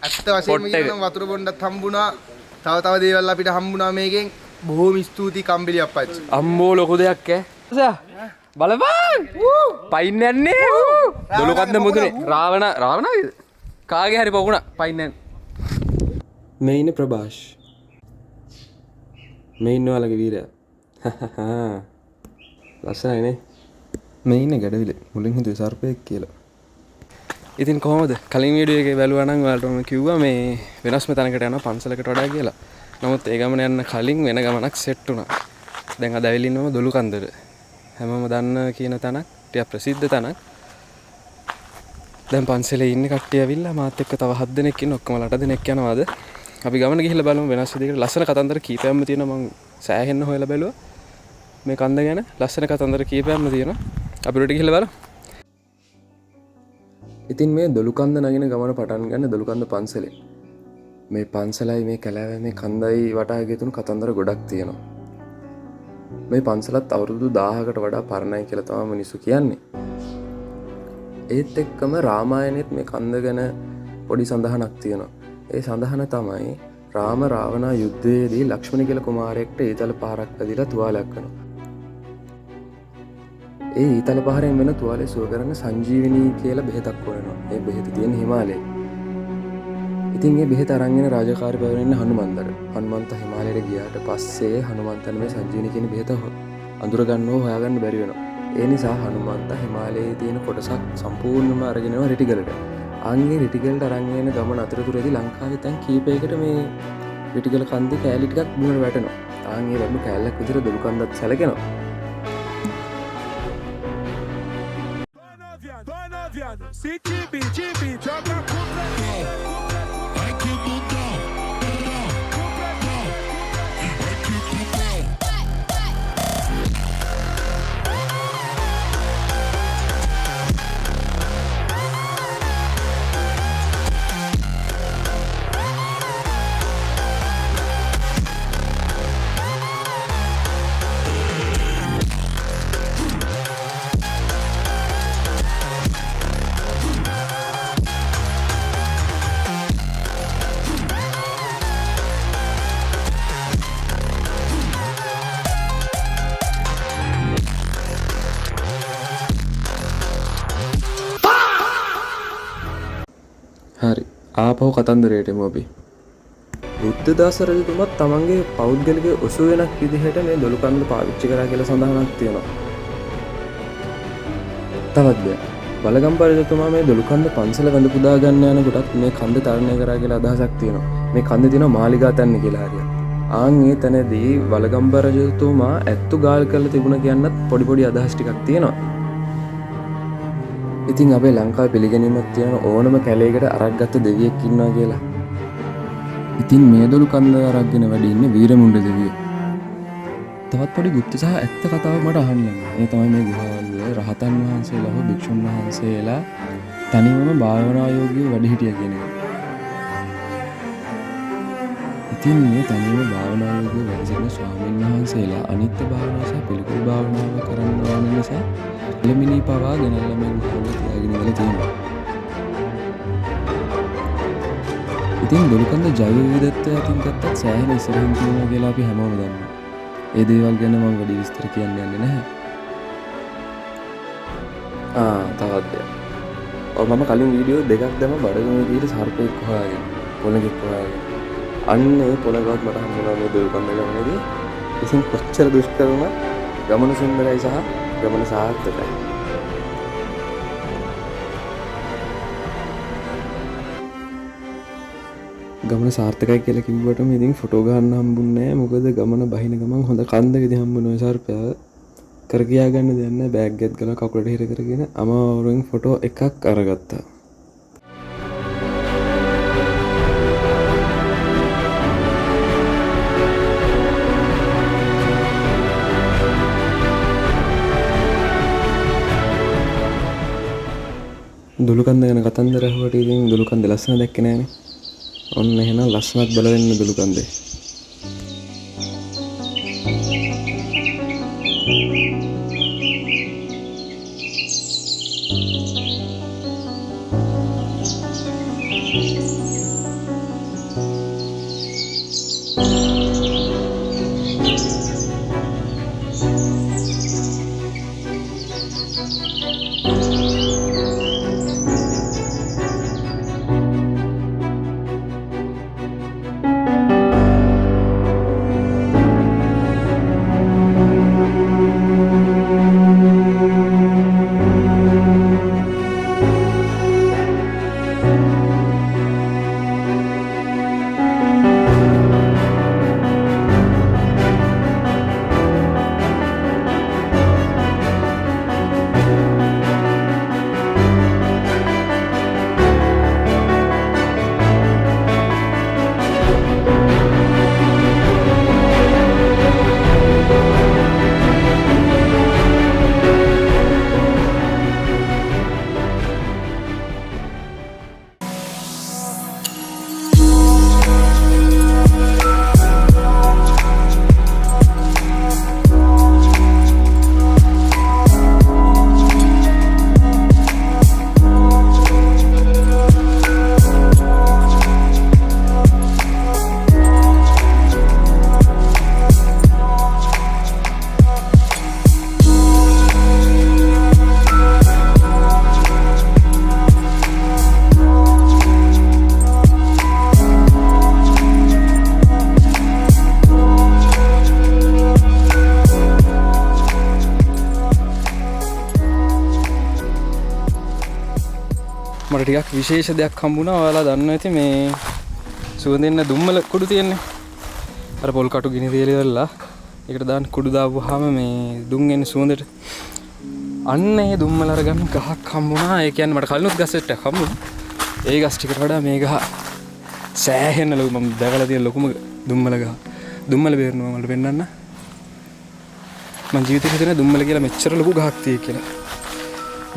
ඇත්ත වශයෙන්ම කියනනම් වතුර බොණ්ඩත් හම්බුණා. තව දේවල් අපිට හම්බුණා මේකෙන්. බොහොම ස්තුතියි කම්බිලි අප්පච්චි. අම්මෝ ලොකු දෙයක් ඈ. බලපන්. පයින් යන්නේ. දොළුකන්ද මුදුනේ. රාවණ කාගේ හරි පොකුණා පයින් යන්නේ. මේ ඉන්නේ ප්‍රභාෂ්. මේ ඉන්න ඔයාලගේ වීරයා. ලස්සනයිනේ. මේ ඉන්නේ ගැඩවිල. මුලින් හිතුවේ සර්පෙක් කියලා. ඉතින් කොහොමද? කලින් වීඩියෝ එකේ බැලුවා නම් ඔයාලට මම කිව්වා මේ වෙනස්ම තැනකට යනවා පන්සලකට වඩා කියලා. නමුත් ඒ ගමන යන්න කලින් වෙන ගමනක් සෙට් වුණා. දැන් අද ඇවිල්ලා ඉන්නම දොළුකන්දට. හැමෝම දන්න කියන තැනක්, ටිකක් ප්‍රසිද්ධ තැනක්. දැන් පන්සලේ ඉන්නේ කට්ටිය ඇවිල්ලා මාත් එක්ක තව 7 දෙනෙක් ඉන්න ඔක්කොම 8 දෙනෙක් යනවාද? අපි ගමන ගිහිල්ලා බලමු වෙනස් විදිහකට. ලස්සන කතන්දර කීපයක්ම තියෙනවා මම සෑහෙන්න හොයලා බැලුවා. මේ කන්ද ගැන ලස්සන කතන්දර කීපයක්ම තියෙනවා. අපි උඩට ගිහිල්ලා බලමු. ඉතින් මේ දොළුකන්ද නගින ගමන පටන් ගන්න දොළුකන්ද පන්සලේ. මේ පන්සලයි මේ කැලෑවයි මේ කන්දයි වටා ගෙතුණු කතන්දර ගොඩක් තියෙනවා. මේ පන්සලත් අවුරුදු 1000කට වඩා පරණයි කියලා තමයි මිනිස්සු කියන්නේ. ඒත් එක්කම රාමායනෙත් මේ කන්ද ගැන පොඩි සඳහනක් තියෙනවා. ඒ සඳහන තමයි රාම රාවණා යුද්ධයේදී ලක්ෂ්මණ කියලා කුමාරයෙක්ට ඊතල පහරක් වැදිලා තුවාලයක් වෙනවා. ඒ ඊතල පහරෙන් වෙන තුවාලේ සුව කරන්න සංජීවනී කියලා බෙහෙතක් හොයනවා. ඒ බෙහෙත තියෙන හිමාලයේ. ඉතින් මේ බෙහෙත අරන් එන රාජකාරී බවර ඉන්න හනුමන්තට. හනුමන්ත හිමාලයට ගියාට පස්සේ හනුමන්තන් මේ සංජීවනී කියන බෙහෙත අඳුර ගන්නව හොයාගන්න බැරි වෙනවා. ඒ නිසා හනුමන්ත හිමාලයේ තියෙන කොටසක් සම්පූර්ණයෙන්ම අරගෙන යනවා රිටිගලට. ආන්ගේ රිටිගලට අරන් යන ගමන අතරතුරදී ලංකාවේ තැන් කීපයකට මේ රිටිගල කන්දේ කෑලි ටිකක් බිමට වැටෙනවා. ආන්ගේ වැටුණු කෑල්ලක් විතර දොළුකන්දත් සැලකෙනවා. හරි ආපහු කතන්දරයට එමු අපි. බුද්ධදාස රජතුමත් තමන්ගේ පෞද්ගලික ඔසුවෙනක් විදිහට මේ දොළුකන්ද පාවිච්චි කරා කියලා සඳහනක් තියෙනවා. තවත් දෙයක්. බලගම්බා රජතුමා මේ දොළුකන්ද පන්සල වැඳ පුදා ගන්න යනකොටත් මේ කන්ද තරණය කරා කියලා අදහසක් තියෙනවා. මේ කන්දේ තියෙනවා මාලිගා තැන්න කියලා හරියට. ආන් ඒ තැනදී බලගම්බා රජතුමා ඇත්තු ගාල් කරලා තිබුණා කියන්නත් පොඩි අදහස් ටිකක් තියෙනවා. ඉතින් අපේ ලංකාවේ පිළිගැනීමක් තියෙන ඕනම කැලේකට අරක් ගත්ත දෙවියෙක් ඉන්නවා කියලා. ඉතින් මේ දොළුකන්ද අරක්ගෙන වැඩ ඉන්නේ වීරමුණ්ඩ දෙවියෝ. තවත් පොඩි ගුප්ත සහ ඇත්ත කතාවක් මට අහන්න ලැබුණා. ඒ තමයි මේ ගුහාවල රහතන් වහන්සේලා හෝ භික්ෂුන් වහන්සේලා තනිවම භාවනා යෝගීව වැඩ හිටියා කියන එක. ඉතින් මේ තනිවම භාවනා යෝගීව වැඩ සිටින ස්වාමීන් වහන්සේලා අනිත්‍ය භාවනාව සහ පිළිකුල් භාවනාව කරන්න ඕන නිසා ලෙමිනී පවා ගෙනල්ලා මේ ගුහාවල තියාගෙන ඉඳලා තියෙනවා. ඉතින් දොළුකන්ද ජෛව විවිධත්වය අතින් ගත්තත් සෑහෙන ඉස්සරහින් තියෙනවා කියලා අපි හැමෝම දන්නවා. ඒ දේවල් ගැන මම වැඩි විස්තර කියන්න යන්නේ නැහැ. තවත් දෙයක්. මම කලින් වීඩියෝ දෙකක් දැම්ම බඩගම විදිහට සර්පෙක් හොයාගෙන, පොළඟෙක් හොයාගෙන. අන්න ඒ පොළඟවත් මට හම්බුණා මේ දොළුකන්ද ගමනේදී. ඉතින් කොච්චර දුෂ්කරම ගමන සුන්දරයි සහ ගමන සාර්ථකයි. ගමන සාර්ථකයි කියලා කිව්වටම ඉතින් ෆොටෝ ගන්න හම්බුන්නේ නැහැ. මොකද ගමන බහින ගමන් හොඳ කන්දකදී හම්බුන ඔය සර්පයා කර කියා ගන්න දෙයක් නැහැ. බෑග් එකත් ගලා කකුලට හිර කරගෙන අමාරුවෙන් ෆොටෝ එකක් අරගත්තා. දොළුකන්ද ගැන කතන්දර ඇහුවට ඉතින් දොළුකන්ද ලස්සන දැක්කේ නෑනේ. ඔන්න එහෙනම් ලස්සනත් බලවෙන්න දොළුකන්දේ. ටිකක් විශේෂ දෙයක් හම්බුණා. ඔයාලා දන්නවා ඇති මේ සුවඳෙන්න දුම්මල කුඩු තියෙන්නේ. අර පොල් කටු ගිනි තියලා ඉවරලා ඒකට දාන්න කුඩු දාපුවාම මේ දුම් එන්නේ සුවඳට. අන්න ඒ දුම්මල අරගන්න ගහක් හම්බුණා. ඒ කියන්නේ මට කලිනුත් ගස් එකක් හම්බුණා. ඒ ගස් ටිකට වඩා මේ ගහ සෑහෙන ලොකු. මම දැකලා තියෙන ලොකුම දුම්මල ගහ. දුම්මල බේරනවා මට පෙන්නන්න. මම ජීවිතේ හිතන්නේ දුම්මල කියලා මෙච්චර ලොකු ගහක් තියෙයි කියලා.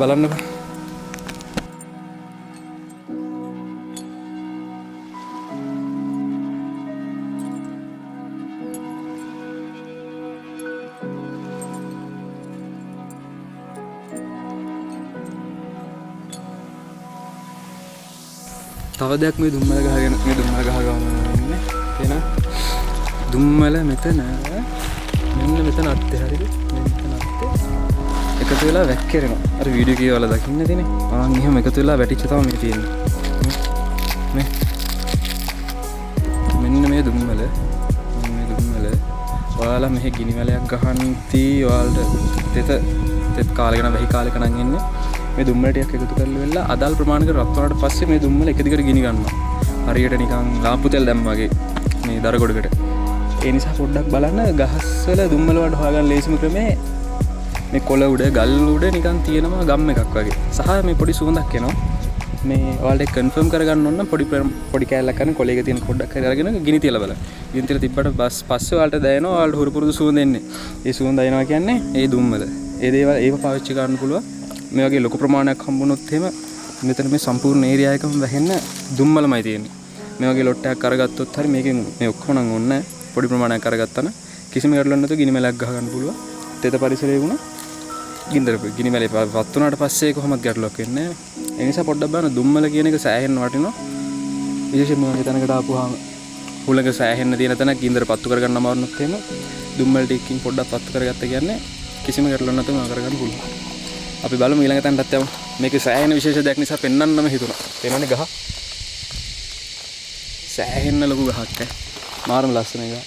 බලන්නකෝ. තව දෙයක් මේ දුම්මල ගහ ගැන මේ දුම්මල ගහ ගාම ඉන්නේ. එහෙනම් දුම්මල මෙතන මෙන්න මෙතන අත්තේ හරිද? මෙතන අත්තේ එකතු වෙලා වැක්කිරෙනවා. අර වීඩියෝ එකේ වල දකින්න තියෙන්නේ. ආන් එහෙම එකතු වෙලා වැටිච්ච තමයි මේ තියෙන්නේ. මෙන්න මේ දුම්මල ඔයාලා මෙහි ගිනි මැලයක් ගහන්ති. ඔයාලට තෙත් කාලෙක නම් වෙහි කාලෙක නම් එන්නේ. මේ දුම්මල ටිකක් එකතු කරලා වෙලා අදාල් ප්‍රමාණයකට රත් වුණාට පස්සේ මේ දුම්මල එක දිගට ගිනි ගන්නවා. හරියට නිකන් ලාම්පු තෙල් දැම්මා වගේ මේ දර ගොඩකට. ඒ නිසා පොඩ්ඩක් බලන්න ගහස්වල දුම්මල වලට හොයාගන්න ලේසිම ක්‍රමේ මේ කොළ උඩ ගල් උඩ නිකන් තියෙනවා ගම් එකක් වගේ. සහ මේ පොඩි සුවඳක් එනවා. මේ ඔයාලට කන්ෆර්ම් කරගන්න ඕන නම් පොඩි කෑල්ලක් ගන්න කොළයක තියෙන පොඩ්ඩක් හරි අරගෙන ගිනි තියලා බලන්න. ගිනි තියලා තිබ්බට පස්සේ ඔයාලට දැනෙනවා ඔයාලට හුරු පුරුදු සුවඳ එන්නේ. ඒ සුවඳ එනවා කියන්නේ ඒ දුම්මල. ඒ දේවල් ඒව පාවිච්චි කරන්න පුළුවන්. මේ වගේ ලොකු ප්‍රමාණයක් හම්බුනොත් එහෙම මෙතන මේ සම්පූර්ණ ඒරියා එකම වැහෙන්න දුම්මලමයි තියෙන්නේ. මේ වගේ ලොට් එකක් අරගත්තොත් හරි මේකෙන් මේ ඔක්කොම නම් ඕනේ නැහැ. පොඩි ප්‍රමාණයක් අරගත්තා නම් කිසිම ගැටලුවක් නැතුව ගිනි මැලක් ගහ ගන්න පුළුවන්. තෙත පරිසරයේ වුණා ගිනි මැලේ වත් වුණාට පස්සේ කොහොමද ගැටලුවක් වෙන්නේ නැහැ. ඒ නිසා පොඩ්ඩක් බලන්න දුම්මල කියන එක සෑහෙන්න වටිනවා. විශේෂයෙන්ම මේ තැනකට ආපුවාම හුලඟ සෑහෙන්න තියෙන තැනක් ගින්දර පත්තු කරගන්න අමාරුනොත් එහෙම දුම්මල ටිකකින් පොඩ්ඩක් පත්තු කරගත්ත කියන්නේ කිසිම ගැටලුවක් නැතුව මම කරගන්න පුළුවන්. අපි බලමු ඊළඟ තැනටත් යමු. මේක සෑහෙන විශේෂ දෙයක් නිසා පෙන්වන්නම හිතුණා. තේරෙනවනේ ගහ. සෑහෙන ලොකු ගහක් ඈ. මාරම ලස්සන ගහ.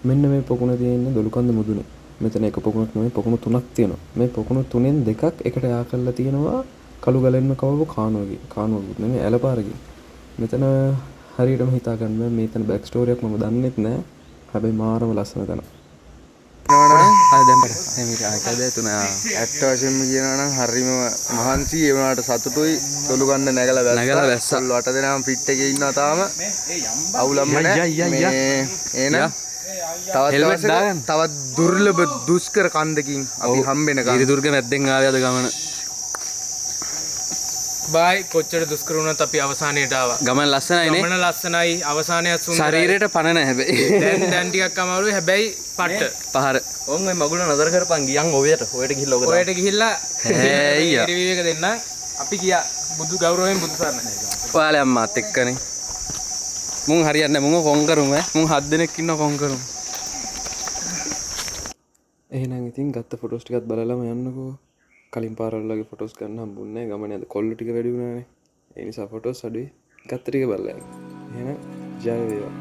මෙන්න මේ පොකුණ තියෙන්නේ දොළුකන්ද මුදුනේ. මෙතන එක පොකුණක් නෙමෙයි පොකුණු තුනක් තියෙනවා. මේ පොකුණු තුනෙන් දෙකක් එකට යා කරලා තියෙනවා කළු ගලෙන්ම කවපු කානුවගේ. කානුවකුත් නෙමෙයි ඇලපාරගේ. මෙතන හරියටම හිතා ගන්න බෑ මේතන බෑක් ස්ටෝරියක් මම දන්නෙත් නෑ. හැබැයි මාරම ලස්සන තැන. අය දැන් බඩ. එමේ ආකද තුන ඇත්ත වශයෙන්ම කියනවා නම් හරිම මහන්සි ඒ වුණාට සතුටුයි. දොළුකන්ද නැගලා වැස්සා. වට දෙනාම පිට් එකේ ඉන්නවා තාම. අවුලම්ම නෑ. එහෙනම් තවත් දුර්ලභ දුෂ්කර කන්දකින් අපි හම්බෙන ගමන. ඉරි දුර්ග මැද්දෙන් ආවේ අද ගමන. බයි කොච්චර දුෂ්කර වුණත් අපි අවසානයට ආවා. ගමන ලස්සනයි නේ. ගමන ලස්සනයි අවසානයත් සුන්දරයි. ශරීරයට පණ නැහැ හැබැයි. දැන් ටිකක් අමාරුයි හැබැයි පට්ට. පහර. ඕන් ඔය මගුල නතර කරපන් ගියන් ඔයට ගිහිල්ලා ඔක ඔයට ගිහිල්ලා ඇයියා. විවේක දෙන්න අපි ගියා බුදු ගෞරවයෙන් බුදු සරණයි. ඔයාලා අම්මාත් එක්කනේ. මුන් හරියන්නේ මුන් කොන් කරුම මුන් 7 දෙනෙක් ඉන්නවා කොන් කරුම. එහෙනම් ඉතින් ගත්ත ෆොටෝස් ටිකත් බලලාම යන්නකෝ. කලින් පාරවල් වගේ ෆොටෝස් ගන්න හම්බුන්නේ නැහැ. ගමනේ අද කොල්ල ටික වැඩි වුණානේ. ඒ නිසා ෆොටෝස් අඩුයි. ගත්ත ටික බලලා යන්න. එහෙනම් ජය වේවා.